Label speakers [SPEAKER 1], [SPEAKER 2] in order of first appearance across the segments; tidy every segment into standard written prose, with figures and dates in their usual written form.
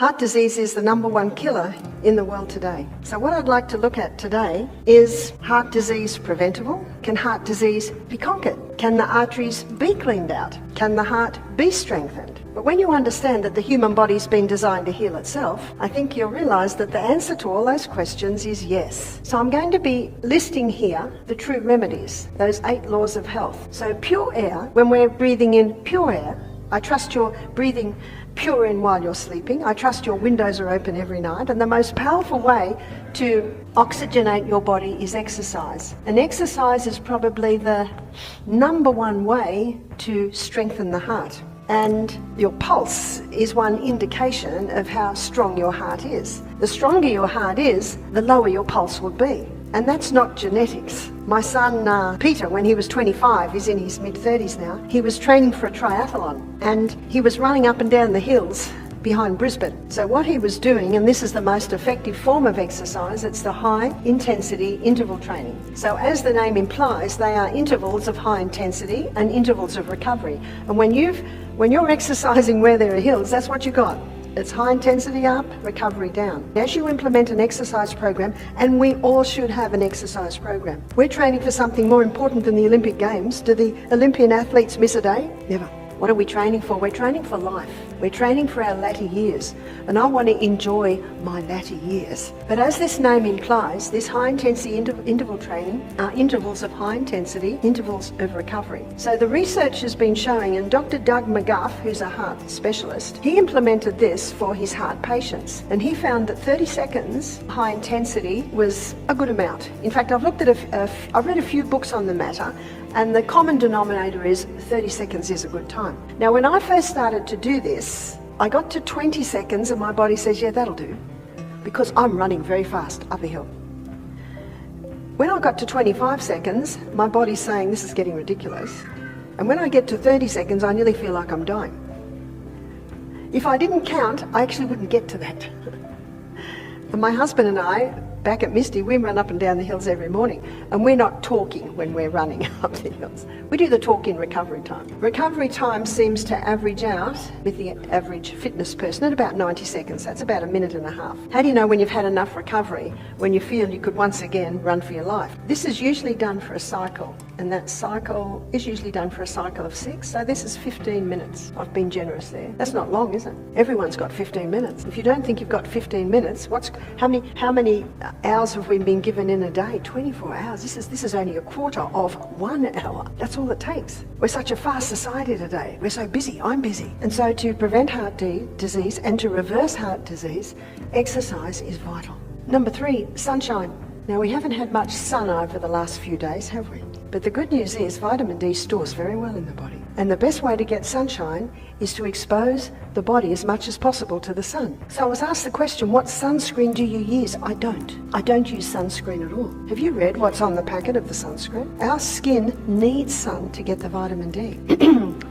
[SPEAKER 1] Heart disease is the #1 killer in the world today. So what I'd like to look at today is heart disease preventable? Can heart disease be conquered? Can the arteries be cleaned out? Can the heart be strengthened? But when you understand that the human body's been designed to heal itself, I think you'll realize that the answer to all those questions is yes. So I'm going to be listing here the true remedies, those 8 laws of health. So pure air, when we're breathing in pure air, I trust you're breathing pure in while you're sleeping. I trust your windows are open every night. And the most powerful way to oxygenate your body is exercise. And exercise is probably the #1 way to strengthen the heart. And your pulse is one indication of how strong your heart is. The stronger your heart is, the lower your pulse will be. And that's not genetics. My son, Peter, when he was 25, he's in his mid-30s now, he was training for a triathlon and he was running up and down the hills behind Brisbane. So what he was doing, and this is the most effective form of exercise, it's the high intensity interval training. So as the name implies, they are intervals of high intensity and intervals of recovery. And when you're exercising where there are hills, that's what you got. It's high intensity up, recovery down. As you implement an exercise program, and we all should have an exercise program. We're training for something more important than the Olympic Games. Do the Olympian athletes miss a day? Never. What are we training for? We're training for life. We're training for our latter years. And I want to enjoy my latter years. But as this name implies, this high intensity interval training are intervals of high intensity, intervals of recovery. So the research has been showing, and Dr. Doug McGuff, who's a heart specialist, he implemented this for his heart patients. And he found that 30 seconds high intensity was a good amount. In fact, I've looked at I've read a few books on the matter, and the common denominator is 30 seconds is a good time. Now, when I first started to do this, I got to 20 seconds and my body says, yeah, that'll do, because I'm running very fast up a hill. When I got to 25 seconds, my body's saying, this is getting ridiculous. And when I get to 30 seconds, I nearly feel like I'm dying. If I didn't count, I actually wouldn't get to that. And my husband and I, back at Misty, we run up and down the hills every morning, and we're not talking when we're running up the hills. We do the talk in recovery time. Recovery time seems to average out with the average fitness person at about 90 seconds. That's about 1.5 minutes. How do you know when you've had enough recovery, when you feel you could once again run for your life? This is usually done for a cycle, and that cycle is usually done for a cycle of 6. So this is 15 minutes. I've been generous there. That's not long, is it? Everyone's got 15 minutes. If you don't think you've got 15 minutes, how many hours have we been given in a day? 24 hours. This is only a quarter of 1 hour. That's all it takes. We're such a fast society today. We're so busy. I'm busy. And so to prevent heart disease and to reverse heart disease, exercise is vital. #3, sunshine. Now, we haven't had much sun over the last few days, have we? But the good news is vitamin D stores very well in the body. And the best way to get sunshine is to expose the body as much as possible to the sun. So I was asked the question, what sunscreen do you use? I don't use sunscreen at all. Have you read what's on the packet of the sunscreen? Our skin needs sun to get the vitamin D.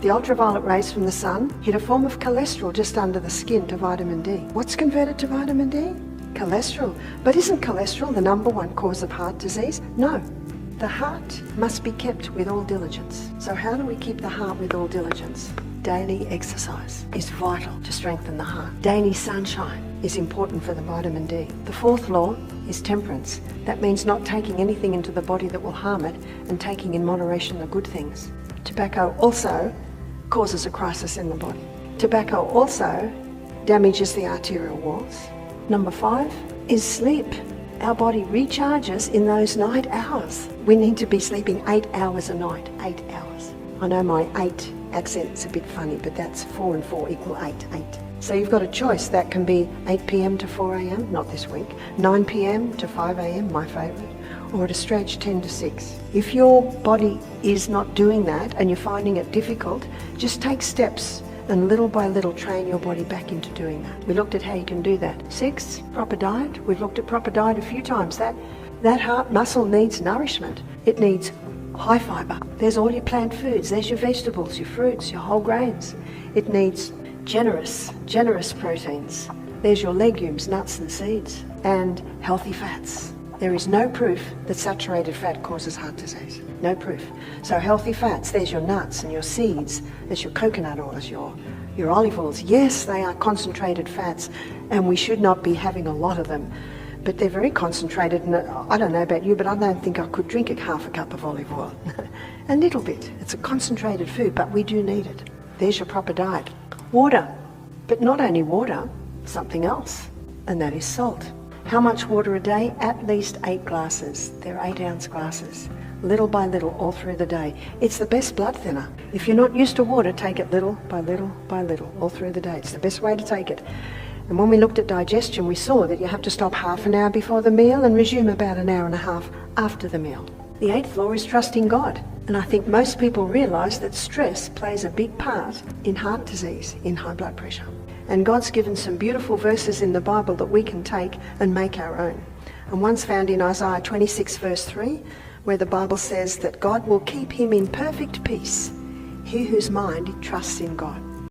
[SPEAKER 1] The ultraviolet rays from the sun hit a form of cholesterol just under the skin to vitamin D. What's converted to vitamin D? Cholesterol. But isn't cholesterol the #1 cause of heart disease? No. The heart must be kept with all diligence. So how do we keep the heart with all diligence? Daily exercise is vital to strengthen the heart. Daily sunshine is important for the vitamin D. The 4th law is temperance. That means not taking anything into the body that will harm it and taking in moderation the good things. Tobacco also causes a crisis in the body. Tobacco also damages the arterial walls. #5 is sleep. Our body recharges in those night hours. We need to be sleeping 8 hours a night, 8 hours. I know my 8 accent's a bit funny, but that's 4 and 4 equal 8, 8. So you've got a choice. That can be 8 p.m. to 4 a.m., not this week, 9 p.m. to 5 a.m., my favourite, or at a stretch 10 to 6. If your body is not doing that and you're finding it difficult, just take steps and little by little train your body back into doing that. We looked at how you can do that. 6, proper diet. We've looked at proper diet a few times. That heart muscle needs nourishment. It needs high fibre. There's all your plant foods. There's your vegetables, your fruits, your whole grains. It needs generous proteins. There's your legumes, nuts and seeds, and healthy fats. There is no proof that saturated fat causes heart disease. No proof. So healthy fats, there's your nuts and your seeds, there's your coconut oils, your Your olive oils, yes, they are concentrated fats, and we should not be having a lot of them. But they're very concentrated, and I don't know about you, but I don't think I could drink half a cup of olive oil. A little bit. It's a concentrated food, but we do need it. There's your proper diet. Water. But not only water, something else, and that is salt. How much water a day? At least 8 glasses. They're 8-ounce glasses. Little by little, all through the day. It's the best blood thinner. If you're not used to water, take it little by little by little, all through the day. It's the best way to take it. And when we looked at digestion, we saw that you have to stop half an hour before the meal and resume about an hour and a half after the meal. The 8th law is trusting God. And I think most people realise that stress plays a big part in heart disease, in high blood pressure. And God's given some beautiful verses in the Bible that we can take and make our own. And one's found in Isaiah 26 verse 3, where the Bible says that God will keep him in perfect peace, he whose mind trusts in God.